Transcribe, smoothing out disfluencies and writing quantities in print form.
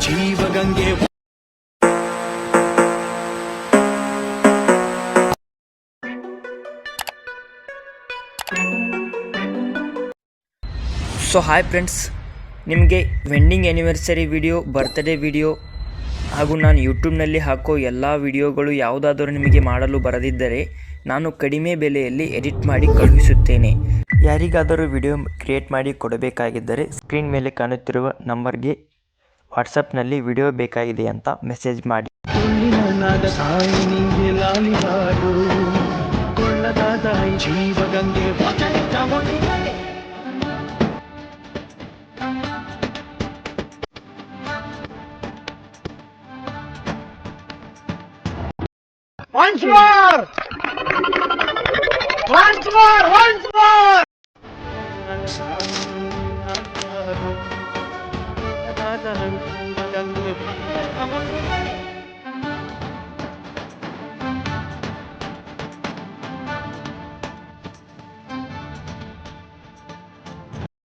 ಜೀವಗಂಗೆ. So hi friends, ನಿಮಗೆ wedding anniversary video, birthday video ಹಾಗೂ ನಾನು ಯೂಟ್ಯೂಬ್ನಲ್ಲಿ ಹಾಕೋ ಎಲ್ಲ ವಿಡಿಯೋಗಳು ಯಾವುದಾದರೂ ನಿಮಗೆ ಮಾಡಲು ಬರದಿದ್ದರೆ ನಾನು ಕಡಿಮೆ ಬೆಲೆಯಲ್ಲಿ ಎಡಿಟ್ ಮಾಡಿ ಕಳುಹಿಸುತ್ತೇನೆ. ಯಾರಿಗಾದರೂ ವಿಡಿಯೋ ಕ್ರಿಯೇಟ್ ಮಾಡಿ ಕೊಡಬೇಕಾಗಿದ್ದರೆ ಸ್ಕ್ರೀನ್ ಮೇಲೆ ಕಾಣುತ್ತಿರುವ ನಂಬರ್ಗೆ ವಾಟ್ಸಪ್ನಲ್ಲಿ ವಿಡಿಯೋ ಬೇಕಾಗಿದೆ ಅಂತ ಮೆಸೇಜ್ ಮಾಡಿ. ಜೀವಗಂಗೆ Once more! Once more! Once more!